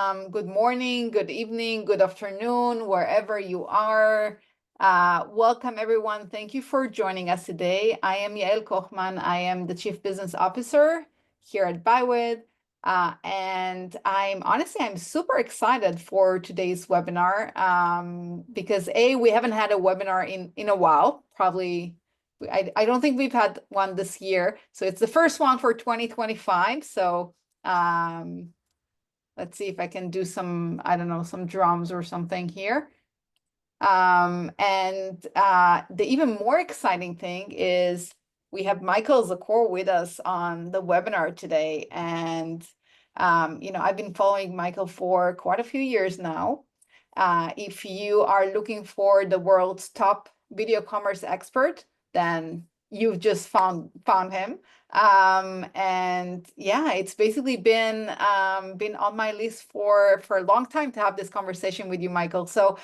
Good morning, good evening, good afternoon, wherever you are. Welcome, everyone. Thank you for joining us today. I am Yael Kochman. I am the Chief Business Officer here at Bywid. And I'm super excited for today's webinar because we haven't had a webinar in a while, probably. I don't think we've had one this year. So it's the first one for 2025. So let's see if I can do some, I don't know, some drums or something here. The even more exciting thing is we have Michael Zakor with us on the webinar today. And, I've been following Michael for quite a few years now. If you are looking for the world's top video commerce expert, then you've just found him. And yeah, it's basically been on my list for a long time to have this conversation with you, Michael. So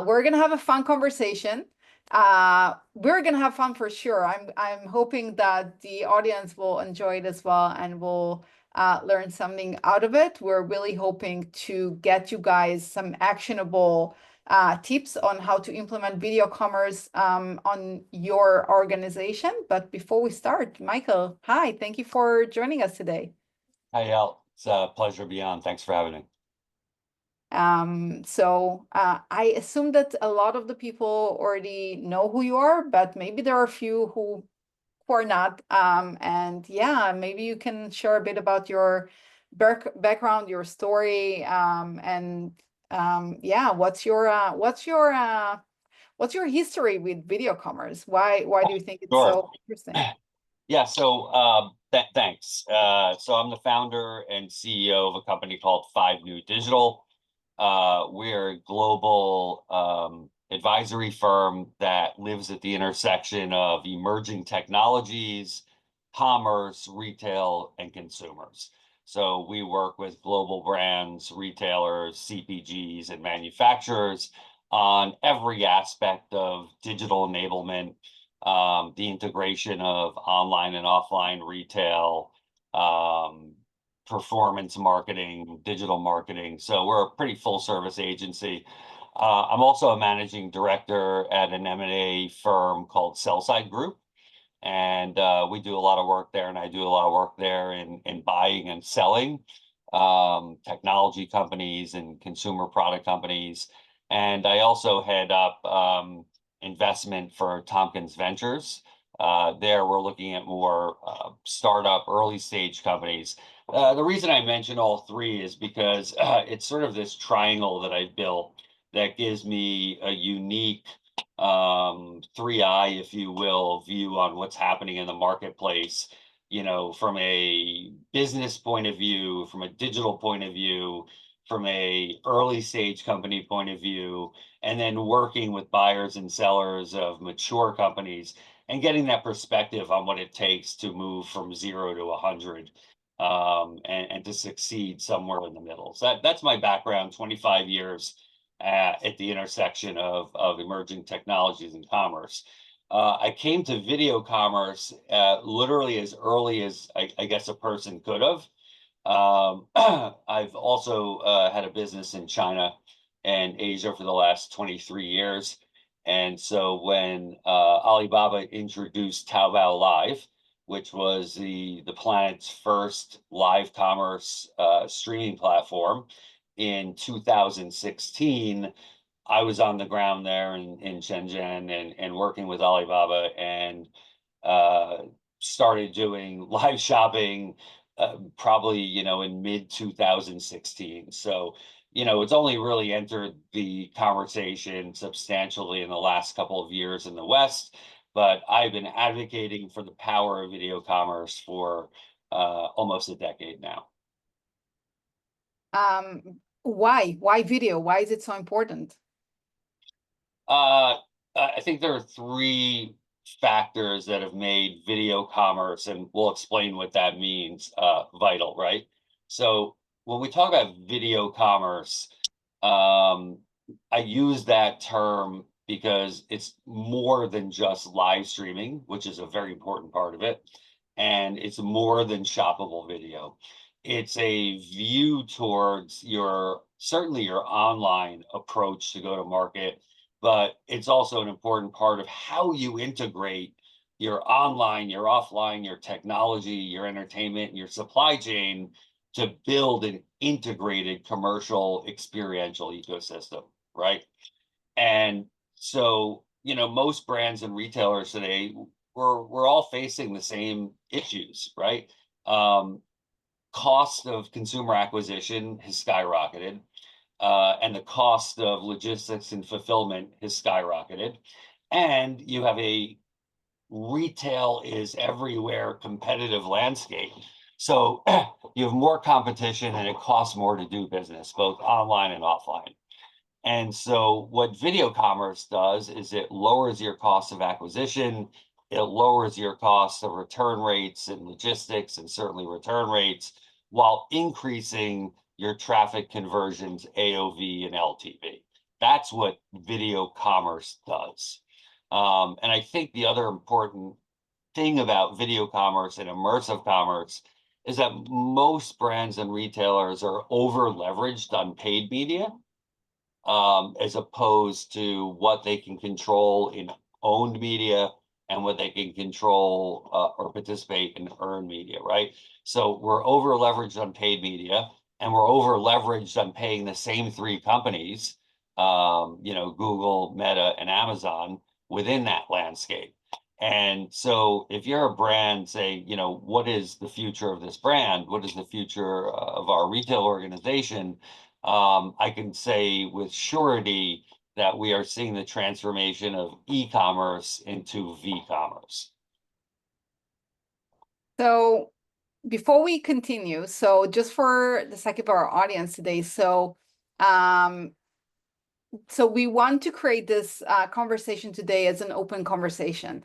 we're gonna have a fun conversation. We're gonna have fun for sure. I'm hoping that the audience will enjoy it as well and will learn something out of it. We're really hoping to get you guys some actionable tips on how to implement video commerce on your organization. But before we start, Michael, hi, thank you for joining us today. Hi, Al. It's a pleasure to be on. Thanks for having me. I assume that a lot of the people already know who you are, but maybe there are a few who are not. And yeah, maybe you can share a bit about your background, your story, yeah, what's your history with video commerce? Why do you think it's Sure. so interesting? Yeah, thanks. So I'm the founder and CEO of a company called 5 New Digital. We're a global advisory firm that lives at the intersection of emerging technologies, commerce, retail, and consumers. So we work with global brands, retailers, CPGs, and manufacturers on every aspect of digital enablement, the integration of online and offline retail, performance marketing, digital marketing. So we're a pretty full service agency. I'm also a managing director at an M&A firm called Sellside Group. And we do a lot of work there, and I do a lot of work there in buying and selling technology companies and consumer product companies. And I also head up investment for Tompkins Ventures. There we're looking at more startup early stage companies. The reason I mention all three is because it's sort of this triangle that I've built that gives me a unique 3-eye, if you will, view on what's happening in the marketplace, from a business point of view, from a digital point of view, from a early stage company point of view, and then working with buyers and sellers of mature companies and getting that perspective on what it takes to move from 0 to 100 and to succeed somewhere in the middle. So that's my background, 25 years at the intersection of emerging technologies and commerce. I came to video commerce literally as early as I guess a person could have. I've also had a business in China and Asia for the last 23 years. And so when Alibaba introduced Taobao Live, which was the planet's first live commerce streaming platform in 2016, I was on the ground there in Shenzhen and working with Alibaba and started doing live shopping probably, in mid 2016. So, it's only really entered the conversation substantially in the last couple of years in the West, but I've been advocating for the power of video commerce for almost a decade now. Why video? Why is it so important? I think there are 3 factors that have made video commerce, and we'll explain what that means, vital, right? So when we talk about video commerce, I use that term because it's more than just live streaming, which is a very important part of it, and it's more than shoppable video. it's a view towards your, certainly your online approach to go to market, but it's also an important part of how you integrate your online, your offline, your technology, your entertainment, your supply chain to build an integrated commercial experiential ecosystem, right? And so, you know, most brands and retailers today, we're all facing the same issues, right? Um, Cost of consumer acquisition has skyrocketed, and the cost of logistics and fulfillment has skyrocketed. And you have a retail is everywhere competitive landscape. So you have more competition and it costs more to do business, both online and offline. And so what video commerce does is it lowers your cost of acquisition, it lowers your cost of return rates and logistics and certainly return rates while increasing your traffic conversions, AOV and LTV. That's what video commerce does. And I think the other important thing about video commerce and immersive commerce is that most brands and retailers are over leveraged on paid media, as opposed to what they can control in owned media and what they can control or participate in earned media, right? So we're over leveraged on paid media and we're over leveraged on paying the same three companies, you know, Google, Meta, and Amazon within that landscape. And so if you're a brand, say, you know, what is the future of this brand? What is the future of our retail organization? I can say with surety that we are seeing the transformation of e-commerce into v-commerce. So before we continue, so just for the sake of our audience today, um, so we want to create this conversation today as an open conversation.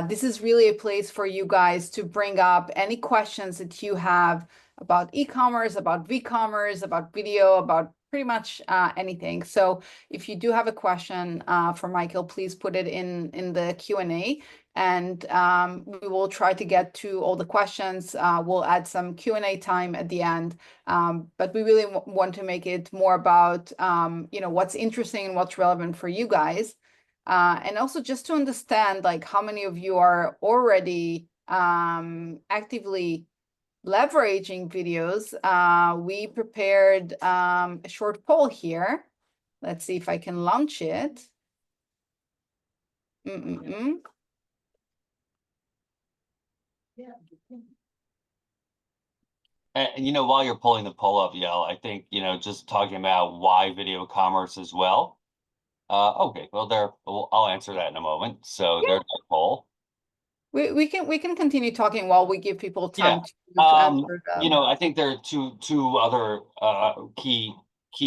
This is really a place for you guys to bring up any questions that you have about e-commerce, about v-commerce, about video, about pretty much anything. So if you do have a question for Michael, please put it in the Q&A, and we will try to get to all the questions. We'll add some Q&A time at the end. But we really want to make it more about, you know, what's interesting and what's relevant for you guys. And also just to understand, like, how many of you are already actively leveraging videos. We prepared a short poll here. Let's see if I can launch it. And you know, while you're pulling the poll up, Yael, I think, you know, just talking about why video commerce as well. Okay, well, I'll answer that in a moment. So Yeah. there's the poll. We can continue talking while we give people Yeah. time to answer You them. know, I think there are two other key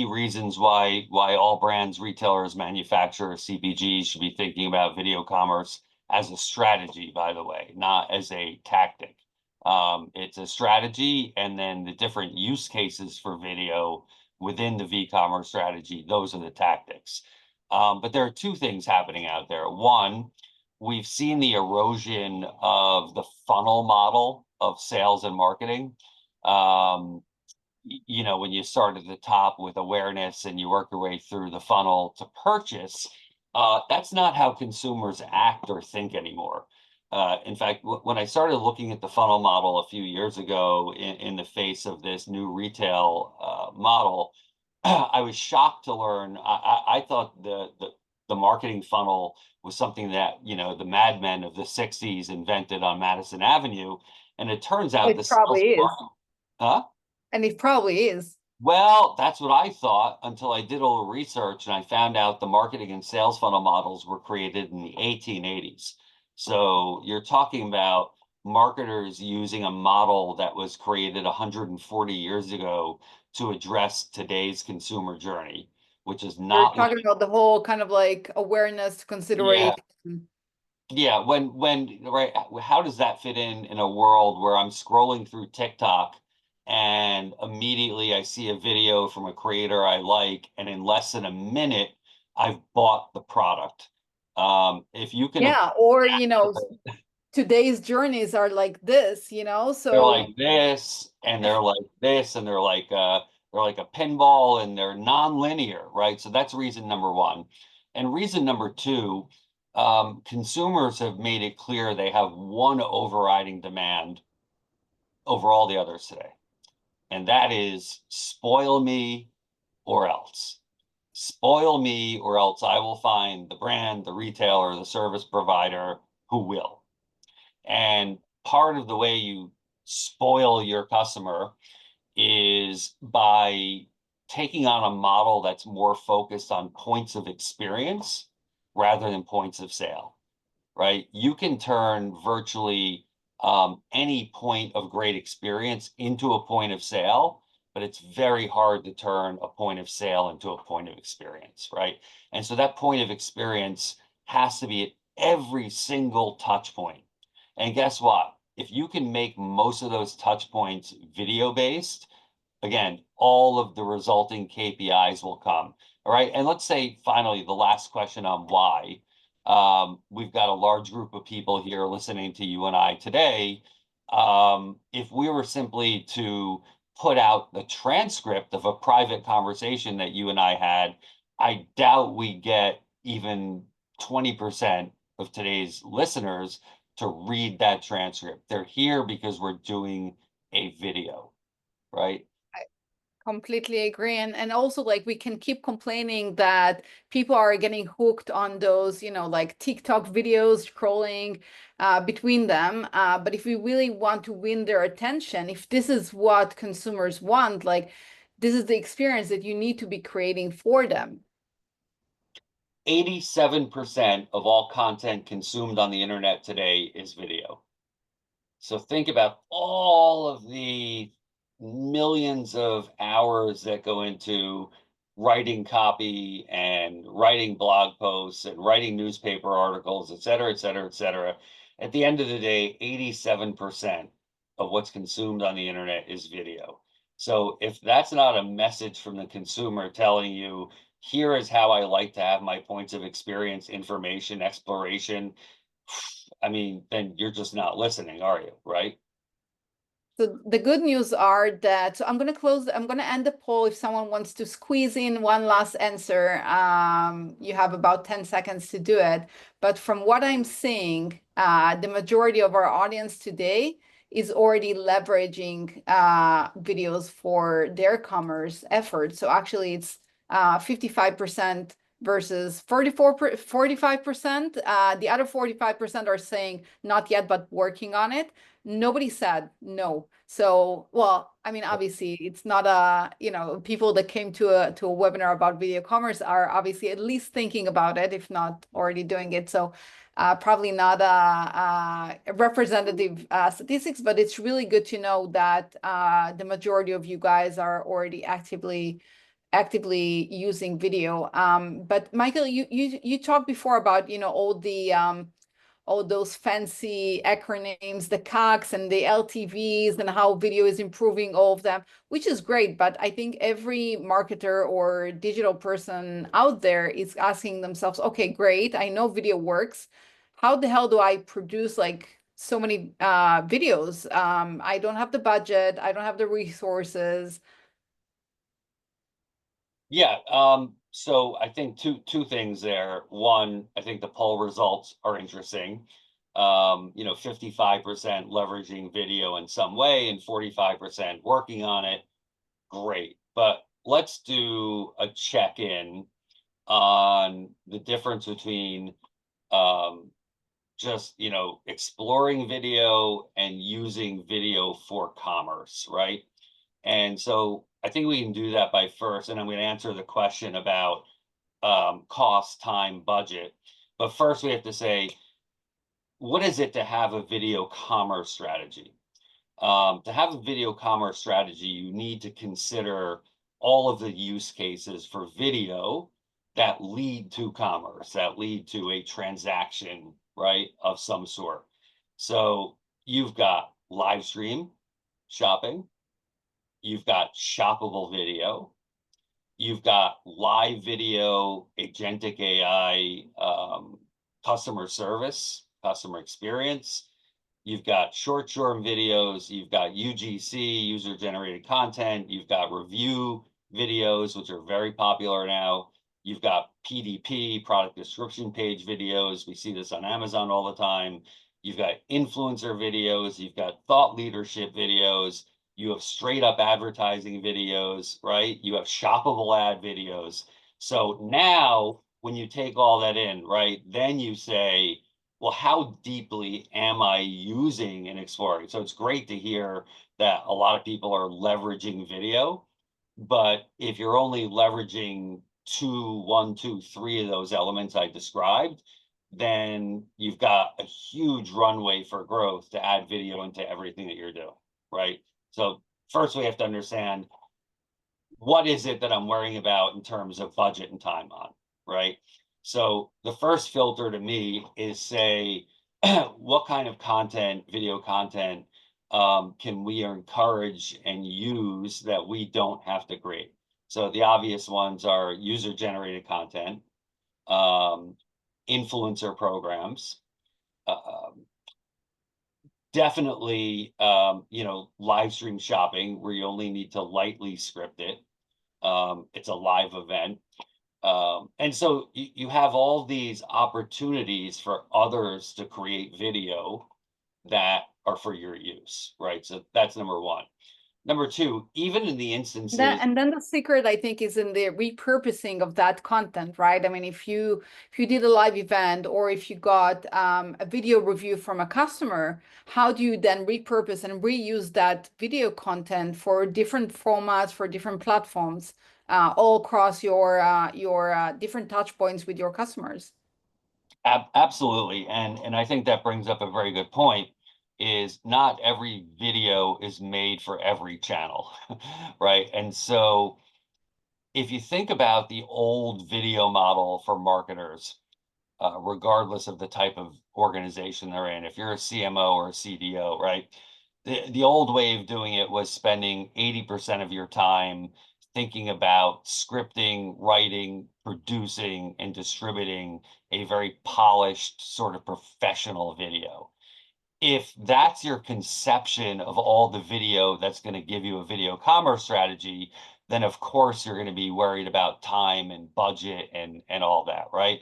reasons why all brands, retailers, manufacturers, CPGs should be thinking about video commerce as a strategy, by the way, not as a tactic. It's a strategy, and then the different use cases for video within the v-commerce strategy, those are the tactics. But there are two things happening out there. One, we've seen the erosion of the funnel model of sales and marketing. You know, when you start at the top with awareness and you work your way through the funnel to purchase, that's not how consumers act or think anymore. In fact, when I started looking at the funnel model a few years ago in the face of this new retail model, I was shocked to learn. I thought the marketing funnel was something that, you know, the madmen of the 60s invented on Madison Avenue. And it turns out the It sales, probably is. huh? And it probably is. Well, that's what I thought until I did a little research and I found out the marketing and sales funnel models were created in the 1880s. So you're talking about marketers using a model that was created 140 years ago to address today's consumer journey, which is You're not what, talking about the whole kind of like awareness, yeah, consideration. yeah. When, right, how does that fit in a world where I'm scrolling through TikTok and immediately I see a video from a creator I like, and in less than a minute, I've bought the product. If you can, Yeah, or you know, today's journeys are like this, you know? They're So like this, and they're like this, and they're like a pinball, and they're non-linear, right? So that's reason number one. And reason number two, consumers have made it clear they have one overriding demand over all the others today, and that is spoil me or else. Spoil me or else I will find the brand, the retailer, the service provider who will. And part of the way you spoil your customer is by taking on a model that's more focused on points of experience rather than points of sale, right? You can turn virtually any point of great experience into a point of sale, but it's very hard to turn a point of sale into a point of experience, right? And so that point of experience has to be at every single touch point. And guess what? If you can make most of those touch points video based, again, all of the resulting KPIs will come. All right. And let's say finally, the last question on why. We've got a large group of people here listening to you and I today. If we were simply to put out the transcript of a private conversation that you and I had, I doubt we get even 20% of today's listeners to read that transcript. They're here because we're doing a video, right? completely agree. And also like we can keep complaining that people are getting hooked on those, you know, like TikTok videos scrolling between them. But if we really want to win their attention, if this is what consumers want, like this is the experience that you need to be creating for them. 87% of all content consumed on the internet today is video. So think about all of the millions of hours that go into writing copy and writing blog posts and writing newspaper articles, et cetera, et cetera, et cetera. At the end of the day, 87% of what's consumed on the internet is video. So if that's not a message from the consumer telling you, here is how I like to have my points of experience, information, exploration, I mean, then you're just not listening, are you? Right? So the good news are that, so I'm going to end the poll. If someone wants to squeeze in one last answer, you have about 10 seconds to do it. But from what I'm seeing, the majority of our audience today is already leveraging videos for their commerce efforts. So actually it's 55% versus 45%. The other 45% are saying not yet, but working on it. Nobody said no. So, well, I mean, obviously it's not you know, people that came to a webinar about video commerce are obviously at least thinking about it, if not already doing it. So probably not representative statistics, but it's really good to know that the majority of you guys are already actively using video. But Michael, you talked before about, you know, all those fancy acronyms, the CACs and the LTVs, and how video is improving all of them, which is great. But I think every marketer or digital person out there is asking themselves, okay, great, I know video works. How the hell do I produce like so many videos? I don't have the budget, I don't have the resources. Yeah. So I think two things there. One, I think the poll results are interesting. 55% leveraging video in some way and 45% working on it. Great. But let's do a check-in on the difference between um, just, exploring video and using video for commerce, right? And so I think we can do that by first, and I'm going to answer the question about cost, time, budget. But first, we have to say, what is it to have a video commerce strategy? To have a video commerce strategy, you need to consider all of the use cases for video that lead to commerce, that lead to a transaction, right, of some sort. So you've got live stream shopping, you've got shoppable video, you've got live video, agentic AI, customer service, customer experience, you've got short-form videos, you've got UGC, user-generated content, you've got review videos, which are very popular now. You've got PDP, product description page videos. We see this on Amazon all the time. You've got influencer videos, you've got thought leadership videos, you have straight up advertising videos, right? You have shoppable ad videos. So now when you take all that in, right, then you say, well, how deeply am I using and exploring? So it's great to hear that a lot of people are leveraging video, but if you're only leveraging one, two, three of those elements I described, then you've got a huge runway for growth to add video into everything that you're doing, right? So first we have to understand, what is it that I'm worrying about in terms of budget and time on, right? So the first filter to me is say, what kind of content, video content, can we encourage and use that we don't have to create? So the obvious ones are user-generated content, influencer programs, uh, definitely, live stream shopping where you only need to lightly script it. It's a live event. And so you have all these opportunities for others to create video that are for your use, right? So that's number one. Number two, even in the That, instances, and then the secret, I think, is in the repurposing of that content, right? I mean, if you did a live event, or if you got a video review from a customer, how do you then repurpose and reuse that video content for different formats, for different platforms, all across your different touch points with your customers? absolutely. And I think that brings up a very good point, is not every video is made for every channel, right? And so if you think about the old video model for marketers, regardless of the type of organization they're in, if you're a CMO or a CDO, right? The old way of doing it was spending 80% of your time thinking about scripting, writing, producing, and distributing a very polished, sort of professional video. If that's your conception of all the video that's going to give you a video commerce strategy, then of course you're going to be worried about time and budget and all that, right?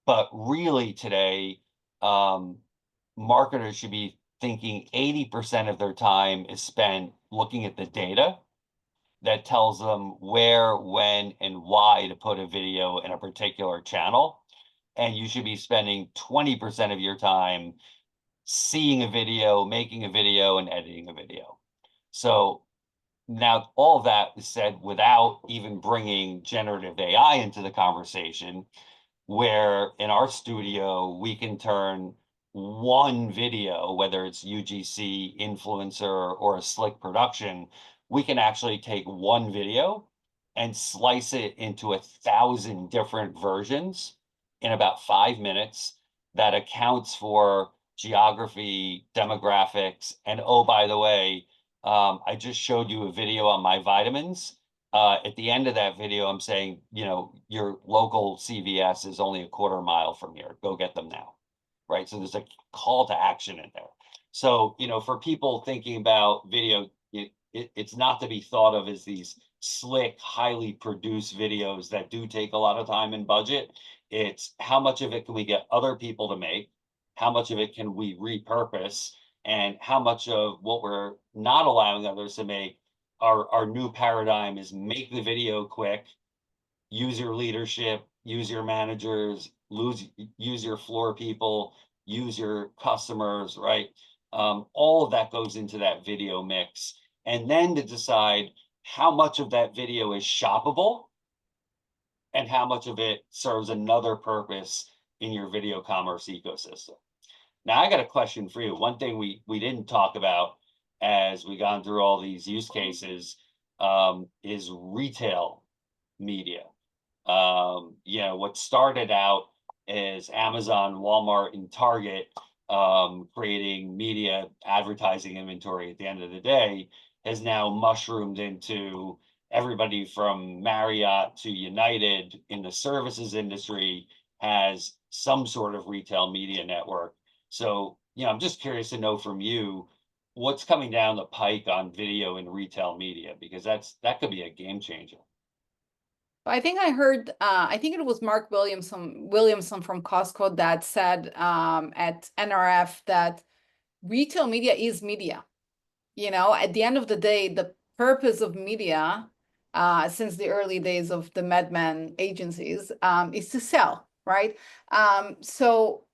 But really today, marketers should be thinking 80% of their time is spent looking at the data that tells them where, when, and why to put a video in a particular channel. And you should be spending 20% of your time seeing a video, making a video, and editing a video. So now all of that is said without even bringing generative AI into the conversation, where in our studio, we can turn one video, whether it's UGC, influencer, or a slick production, we can actually take one video and slice it into 1,000 different versions in about 5 minutes that accounts for geography, demographics, and oh, by the way, I just showed you a video on my vitamins. At the end of that video, I'm saying, your local CVS is only a quarter mile from here. Go get them now, right? So there's a call to action in there. So, for people thinking about video, it's not to be thought of as these slick, highly produced videos that do take a lot of time and budget. It's how much of it can we get other people to make? How much of it can we repurpose? And how much of what we're not allowing others to make, our new paradigm is make the video quick, use your leadership, use your managers, use your floor people, use your customers, right? All of that goes into that video mix. And then to decide how much of that video is shoppable and how much of it serves another purpose in your video commerce ecosystem. Now, I got a question for you. One thing we didn't talk about as we gone through all these use cases, is retail media. What started out as Amazon, Walmart, and Target creating media advertising inventory at the end of the day has now mushroomed into everybody from Marriott to United in the services industry has some sort of retail media network. So I'm just curious to know from you what's coming down the pike on video and retail media, because that could be a game changer. I think I heard, I think it was Mark Williamson from Costco that said at NRF that retail media is media. At the end of the day, the purpose of media, since the early days of the Madman agencies, is to sell, right? So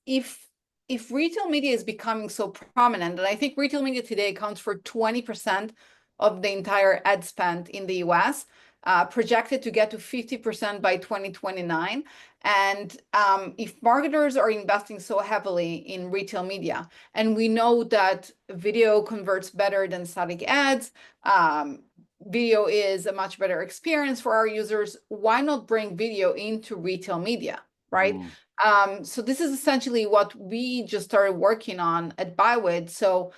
if retail media is becoming so prominent, and I think retail media today accounts for 20% of the entire ad spend in the US, projected to get to 50% by 2029. And if marketers are investing so heavily in retail media, and we know that video converts better than static ads, video is a much better experience for our users, why not bring video into retail media, right? Mm, So this is essentially what we just started working on at Bywit. So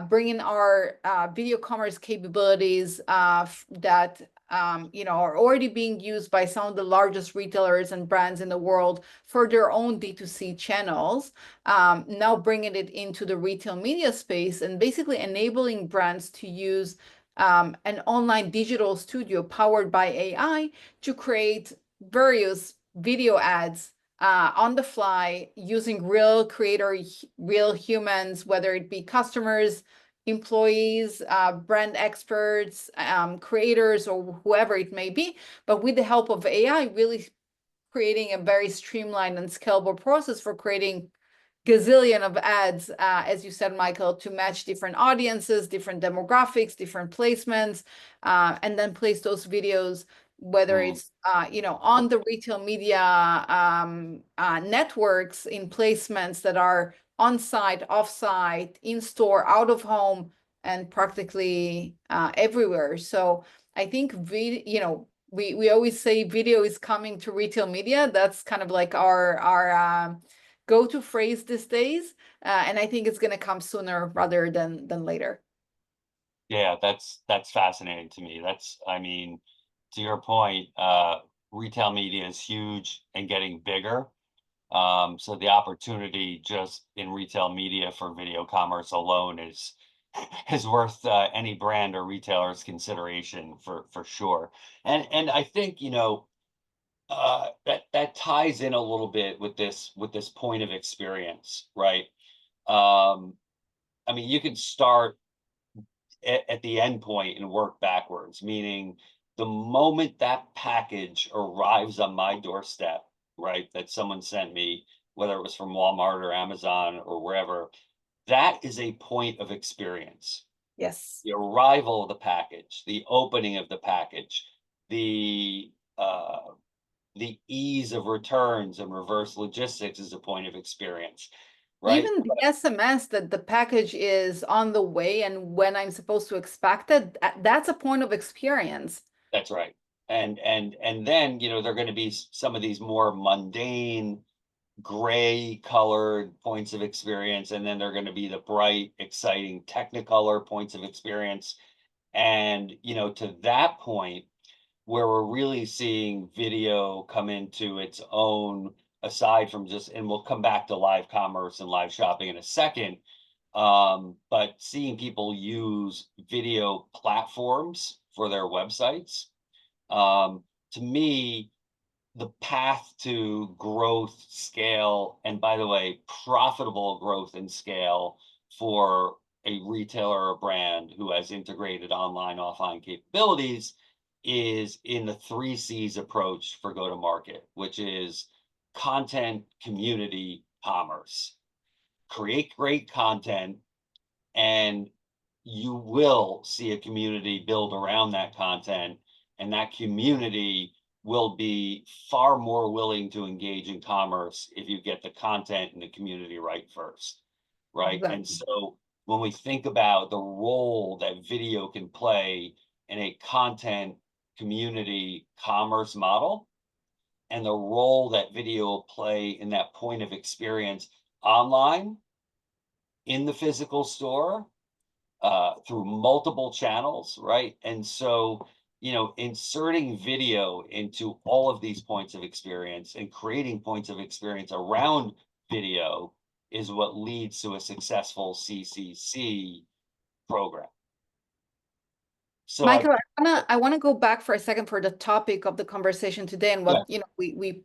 bringing our video commerce capabilities that are already being used by some of the largest retailers and brands in the world for their own D2C channels. Now bringing it into the retail media space and basically enabling brands to use an online digital studio powered by AI to create various video ads on the fly using real creator, real humans, whether it be customers, employees, brand experts, creators, or whoever it may be. But with the help of AI, really creating a very streamlined and scalable process for creating gazillion of ads, as you said, Michael, to match different audiences, different demographics, different placements, and then place those videos, whether mm. it's on the retail media networks in placements that are on-site, off-site, in-store, out of home, and practically everywhere. So I think we always say video is coming to retail media. That's kind of like our go-to phrase these days. And I think it's going to come sooner rather than later. Yeah, that's fascinating to me. I mean, to your point, retail media is huge and getting bigger. So the opportunity just in retail media for video commerce alone is is worth any brand or retailer's consideration for sure. And I think that ties in a little bit with this point of experience, right? Um, I mean, you can start at the end point and work backwards, meaning the moment that package arrives on my doorstep, right, that someone sent me, whether it was from Walmart or Amazon or wherever, that is a point of experience. Yes. The arrival of the package, the opening of the package, the uh, the ease of returns and reverse logistics is a point of experience, right? Even the SMS that the package is on the way and when I'm supposed to expect it, that's a point of experience. That's right. And then, there're going to be some of these more mundane, gray colored points of experience, and then they're going to be the bright, exciting Technicolor points of experience. And, to that point where we're really seeing video come into its own, aside from just, and we'll come back to live commerce and live shopping in a second. But seeing people use video platforms for their websites, to me, the path to growth, scale, and by the way, profitable growth and scale for a retailer or brand who has integrated online, offline capabilities is in the 3 C's approach for go to market, which is content, community, commerce. Create great content, and you will see a community build around that content, and that community will be far more willing to engage in commerce if you get the content and the community right first, right? And Exactly. so when we think about the role that video can play in a content community commerce model, and the role that video will play in that point of experience online, in the physical store, through multiple channels, right? And so, inserting video into all of these points of experience and creating points of experience around video is what leads to a successful CCC program. So Michael, I wanna go back for a second for the topic of the conversation today and yeah, what,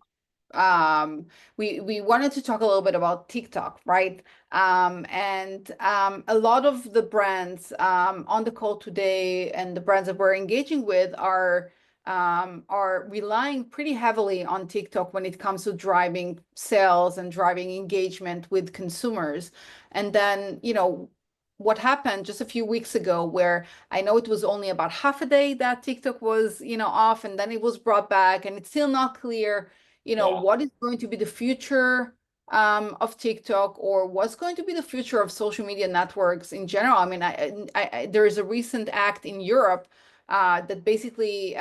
we wanted to talk a little bit about TikTok, right? And a lot of the brands on the call today and the brands that we're engaging with are relying pretty heavily on TikTok when it comes to driving sales and driving engagement with consumers. And then, what happened just a few weeks ago where I know it was only about half a day that TikTok was, off, and then it was brought back, and it's still not clear, yeah. what is going to be the future of TikTok, or what's going to be the future of social media networks in general. I mean, there is a recent act in Europe that basically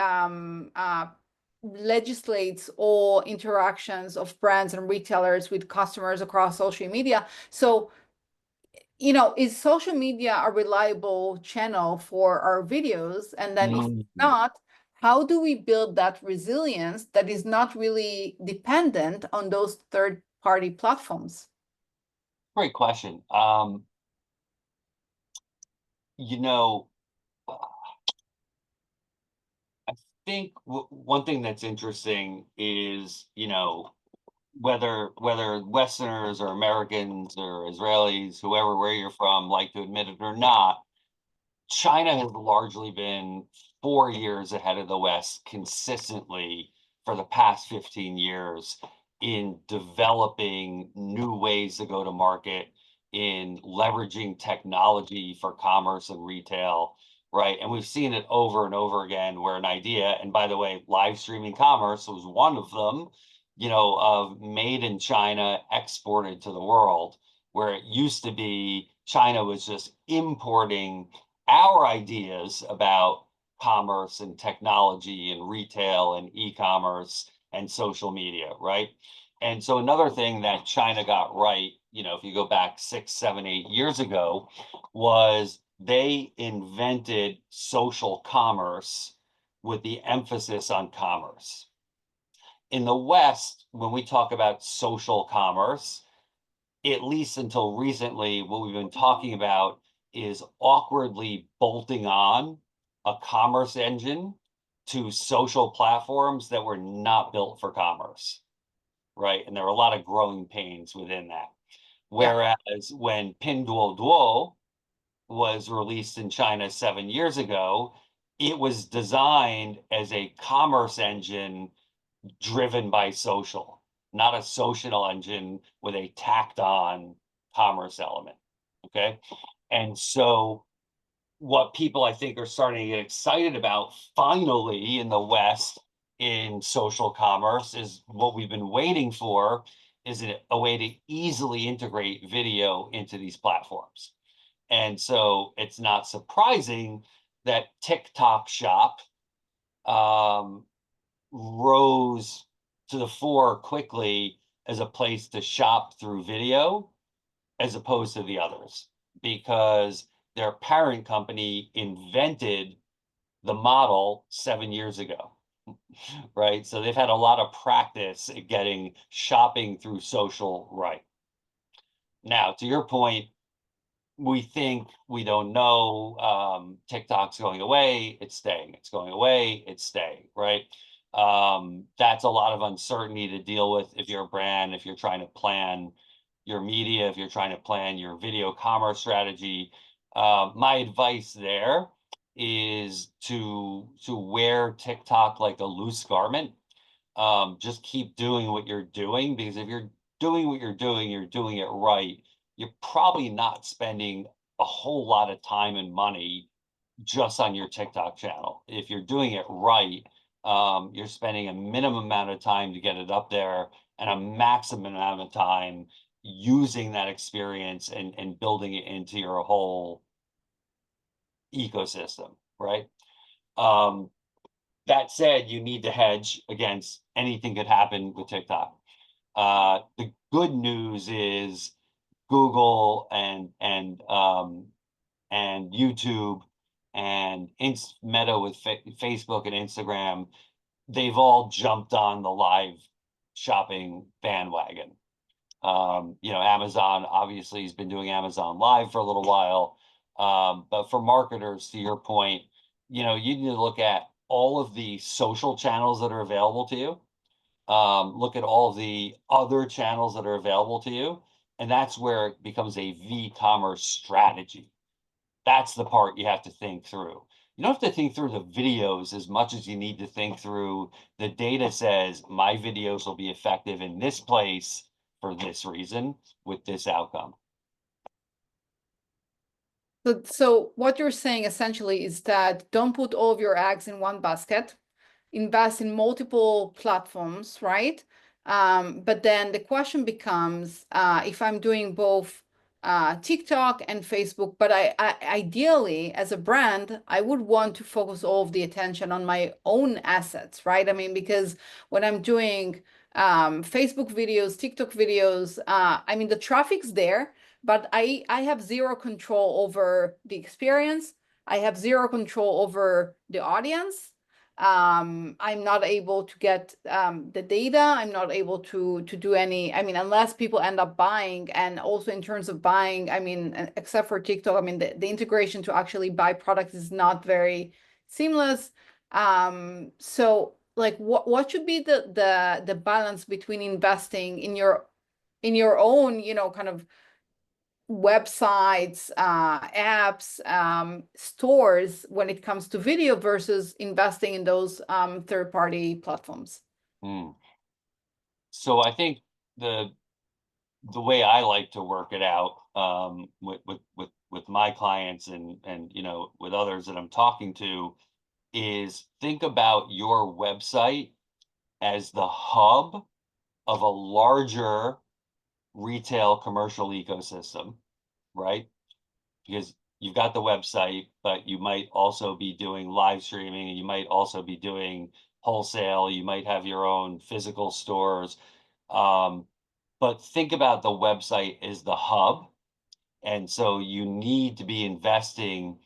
legislates all interactions of brands and retailers with customers across social media. So, is social media a reliable channel for our videos? And then if Mm, not, how do we build that resilience that is not really dependent on those third-party platforms? great question. You know, I think one thing that's interesting is, whether Westerners or Americans or Israelis, whoever, where you're from, like to admit it or not, China has largely been 4 years ahead of the West consistently for the past 15 years in developing new ways to go to market, in leveraging technology for commerce and retail, right? And we've seen it over and over again where an idea, and by the way, live streaming commerce was one of them, of made in China, exported to the world, where it used to be China was just importing our ideas about commerce and technology and retail and e-commerce and social media, right? And so another thing that China got right, if you go back 6, 7, 8 years ago, was they invented social commerce with the emphasis on commerce. In the West, when we talk about social commerce, at least until recently, what we've been talking about is awkwardly bolting on a commerce engine to social platforms that were not built for commerce, right? And there are a lot of growing pains within that. Yeah. Whereas when Pinduoduo was released in China 7 years ago, it was designed as a commerce engine driven by social, not a social engine with a tacked on commerce element. Okay. And so, what people I think are starting to get excited about finally in the West in social commerce is what we've been waiting for is a way to easily integrate video into these platforms. And so it's not surprising that TikTok Shop um, rose to the fore quickly as a place to shop through video as opposed to the others because their parent company invented the model 7 years ago, right? So they've had a lot of practice at getting shopping through social right. Now, to your point, we think we don't know. TikTok's going away, it's staying. It's going away, it's staying, right? That's a lot of uncertainty to deal with if you're a brand, if you're trying to plan your media, if you're trying to plan your video commerce strategy. My advice there is to wear TikTok like a loose garment. Just keep doing what you're doing because if you're doing what you're doing it right, you're probably not spending a whole lot of time and money just on your TikTok channel. If you're doing it right, you're spending a minimum amount of time to get it up there and a maximum amount of time using that experience and building it into your whole ecosystem, right? Um, that said, you need to hedge against anything could happen with TikTok. The good news is Google and YouTube and Meta with Facebook and Instagram, they've all jumped on the live shopping bandwagon. Amazon obviously has been doing Amazon Live for a little while. But for marketers, to your point, you need to look at all of the social channels that are available to you. Look at all of the other channels that are available to you. And that's where it becomes a v-commerce strategy. That's the part you have to think through. You don't have to think through the videos as much as you need to think through the data says my videos will be effective in this place for this reason with this outcome. So what you're saying essentially is that don't put all of your eggs in one basket, invest in multiple platforms, right? But then the question becomes, if I'm doing both TikTok and Facebook, but I ideally, as a brand, I would want to focus all of the attention on my own assets, right? I mean, because when I'm doing Facebook videos, TikTok videos, I mean, the traffic's there, but I have zero control over the experience. I have zero control over the audience. I'm not able to get the data. I'm not able to do any, I mean, unless people end up buying. And also in terms of buying, I mean, except for TikTok, I mean, the integration to actually buy products is not very seamless. So like what should be the balance between investing in your own, kind of websites, apps, stores when it comes to video versus investing in those third-party platforms? Hmm. So I think the way I like to work it out with my clients and with others that I'm talking to is think about your website as the hub of a larger retail commercial ecosystem, right? Because you've got the website, but you might also be doing live streaming, and you might also be doing wholesale, you might have your own physical stores. But think about the website as the hub. And so you need to be investing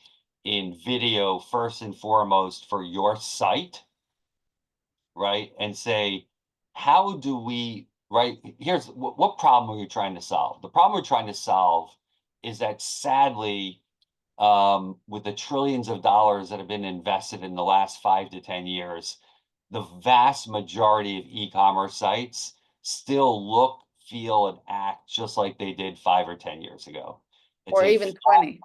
in video first and foremost for your site, right? And say, how do we, right? Here's what problem are you trying to solve? The problem we're trying to solve is that sadly, with the trillions of dollars that have been invested in the last 5 to 10 years, the vast majority of e-commerce sites still look, feel, and act just like they did 5 or 10 years ago. It's Or a even 20?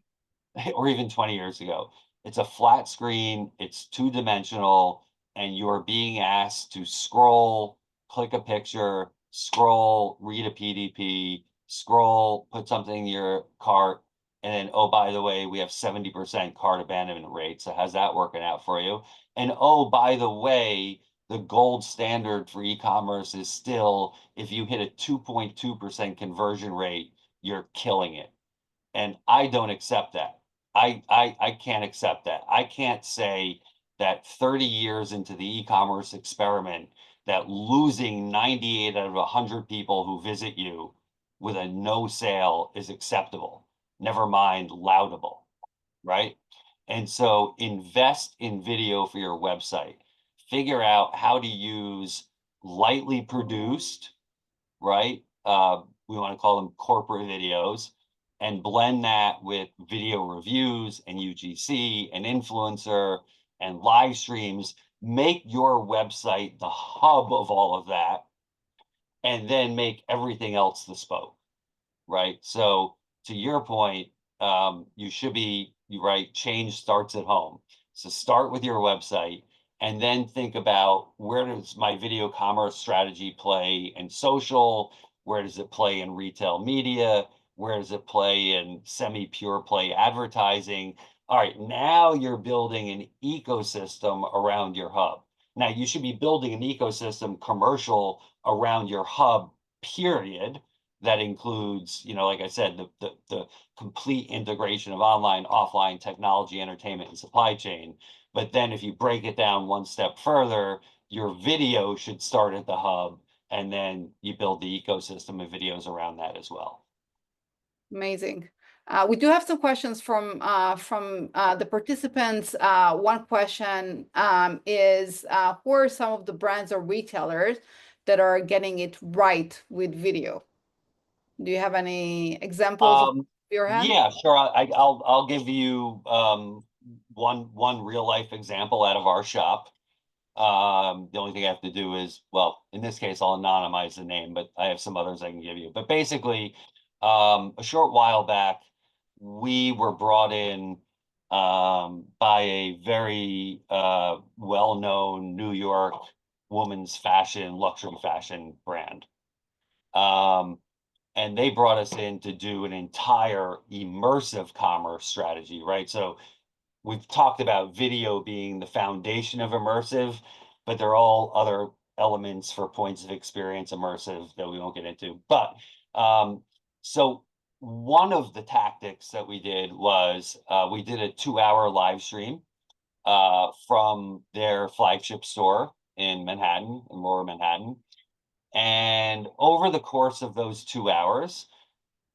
or even 20 years ago. It's a flat screen, it's two-dimensional, and you're being asked to scroll, click a picture, scroll, read a PDP, scroll, put something in your cart, and then, oh, by the way, we have 70% cart abandonment rate. So how's that working out for you? And oh, by the way, the gold standard for e-commerce is still if you hit a 2.2% conversion rate, you're killing it. And I don't accept that. I can't accept that. I can't say that 30 years into the e-commerce experiment that losing 98 out of 100 people who visit you with a no sale is acceptable. Never mind laudable, right? And so invest in video for your website. Figure out how to use lightly produced, right? We want to call them corporate videos, and blend that with video reviews and UGC and influencer and live streams. Make your website the hub of all of that, and then make everything else bespoke, right? So to your point, you should be right. Change starts at home. So start with your website and then think about where does my video commerce strategy play in social? Where does it play in retail media? Where does it play in semi-pure play advertising? All right, now you're building an ecosystem around your hub. Now you should be building an ecosystem commercial around your hub, period. That includes, like I said, the complete integration of online, offline technology, entertainment, and supply chain. But then if you break it down one step further, your video should start at the hub, and then you build the ecosystem of videos around that as well. Amazing. We do have some questions from the participants. One question is, who are some of the brands or retailers that are getting it right with video? Do you have any examples of Um, your hand? yeah, sure. I'll give you one real life example out of our shop. The only thing I have to do is, well, in this case, I'll anonymize the name, but I have some others I can give you. But basically, a short while back, we were brought in by a very well-known New York women's fashion, luxury fashion brand. Um, and they brought us in to do an entire immersive commerce strategy, right? So we've talked about video being the foundation of immersive, but there are all other elements for points of experience immersive that we won't get into. But um, so one of the tactics that we did was we did a 2-hour live stream from their flagship store in Manhattan, in Lower Manhattan. And over the course of those 2 hours,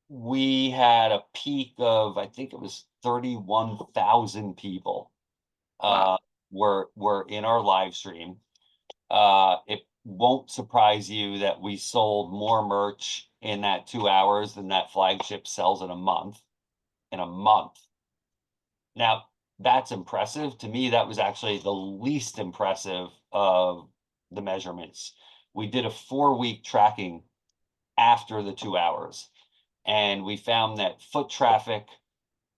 we had a peak of, I think it was 31,000 people Wow, uh, were in our live stream. It won't surprise you that we sold more merch in that 2 hours than that flagship sells in a month. In a month. Now, that's impressive. To me, that was actually the least impressive of the measurements. We did a 4-week tracking after the 2 hours, and we found that foot traffic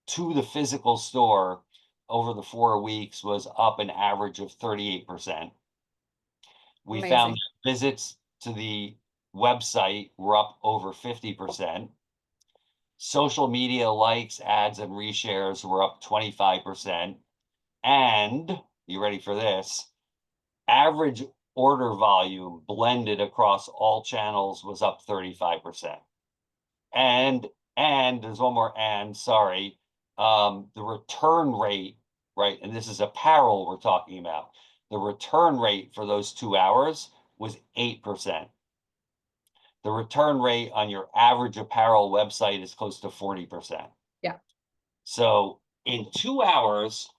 to the physical store over the 4 weeks was up an average of 38%. We found amazing. that visits to the website were up over 50%. Social media likes, ads, and reshares were up 25%. And you ready for this? Average order volume blended across all channels was up 35%. And there's one more sorry. The return rate, right? And this is apparel we're talking about. The return rate for those 2 hours was 8%. The return rate on your average apparel website is close to 40%. Yeah, So in 2 hours,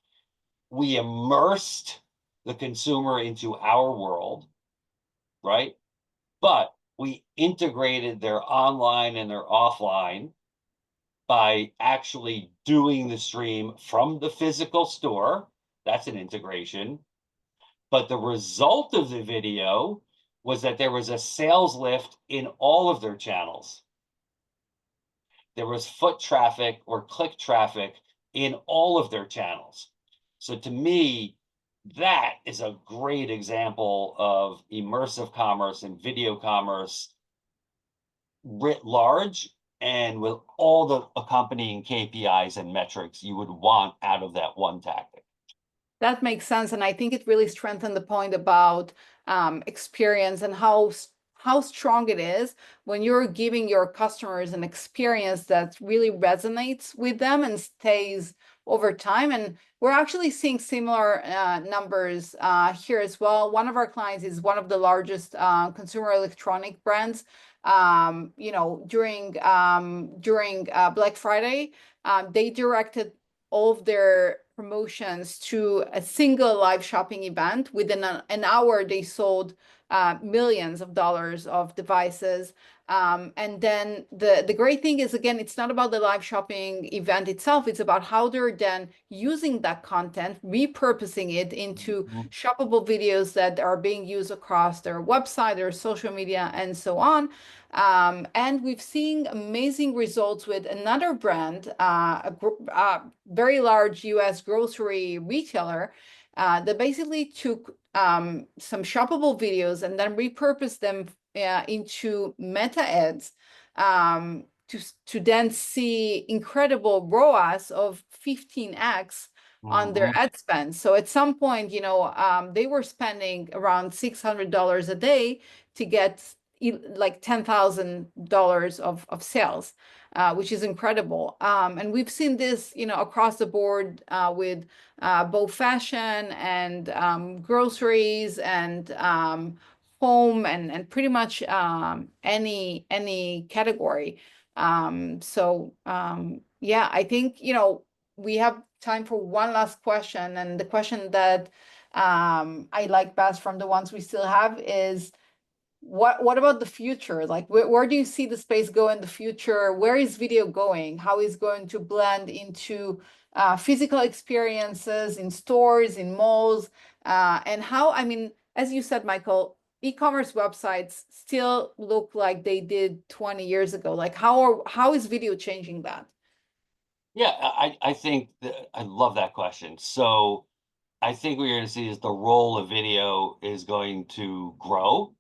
we immersed the consumer into our world, right? But we integrated their online and their offline by actually doing the stream from the physical store. That's an integration. But the result of the video was that there was a sales lift in all of their channels. There was foot traffic or click traffic in all of their channels. So to me, that is a great example of immersive commerce and video commerce writ large, and with all the accompanying KPIs and metrics you would want out of that one tactic. that makes sense. And I think it really strengthened the point about experience and how strong it is when you're giving your customers an experience that really resonates with them and stays over time. And we're actually seeing similar numbers here as well. One of our clients is one of the largest consumer electronic brands. During Black Friday, they directed all of their promotions to a single live shopping event. Within an hour, they sold millions of dollars of devices. And then the great thing is, again, it's not about the live shopping event itself. It's about how they're then using that content, repurposing it into Mhm. shoppable videos that are being used across their website, their social media, and so on. And we've seen amazing results with another brand, a very large US grocery retailer, that basically took some shoppable videos and then repurposed them into meta ads, to then see incredible ROAS of 15x on their Mhm. ad spend. So at some point, they were spending around $600 a day to get like $10,000 of sales, which is incredible. And we've seen this, across the board with both fashion and groceries and home and pretty much any category. Yeah, I think, we have time for one last question. And the question that I like best from the ones we still have is, what about the future? Like where do you see the space go in the future? Where is video going? How is going to blend into physical experiences in stores, in malls, and how, I mean, as you said, Michael, e-commerce websites still look like they did 20 years ago. Like how is video changing that? Yeah, I think that I love that question. So I think what you're going to see is the role of video is going to grow.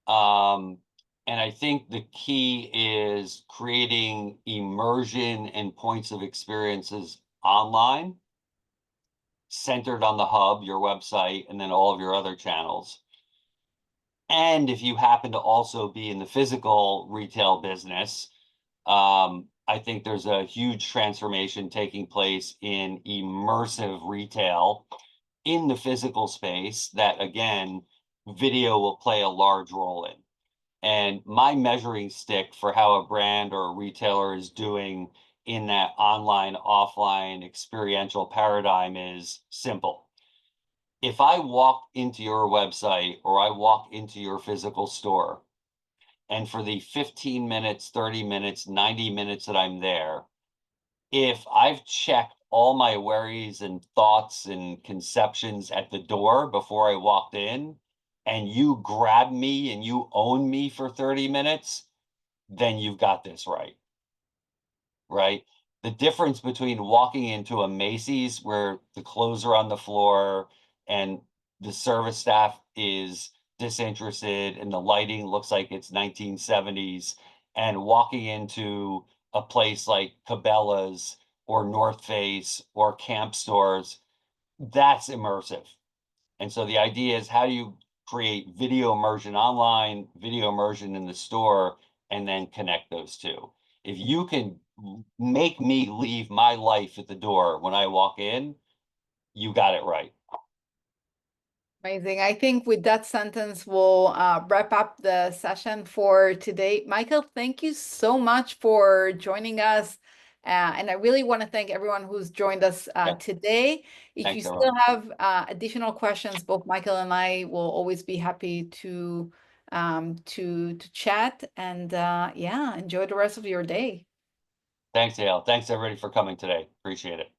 Um, and I think the key is creating immersion and points of experiences online, centered on the hub, your website, and then all of your other channels. And if you happen to also be in the physical retail business, I think there's a huge transformation taking place in immersive retail in the physical space that, again, video will play a large role in. And my measuring stick for how a brand or a retailer is doing in that online, offline experiential paradigm is simple. If I walk into your website or I walk into your physical store, and for the 15 minutes, 30 minutes, 90 minutes that I'm there, if I've checked all my worries and thoughts and conceptions at the door before I walked in, and you grab me and you own me for 30 minutes, then you've got this right. Right? The difference between walking into a Macy's where the clothes are on the floor and the service staff is disinterested and the lighting looks like it's 1970s, and walking into a place like Cabela's or North Face or Camp Stores, that's immersive. And so the idea is, how do you create video immersion online, video immersion in the store, and then connect those two? If you can make me leave my life at the door when I walk in, you got it right. Amazing. I think with that sentence, we'll wrap up the session for today. Michael, thank you so much for joining us. And I really want to thank everyone who's joined us Yeah. today. If you Thanks, everyone. still have additional questions, both Michael and I will always be happy to chat. And yeah, enjoy the rest of your day. Thanks, Dale. Thanks, everybody, for coming today. Appreciate it.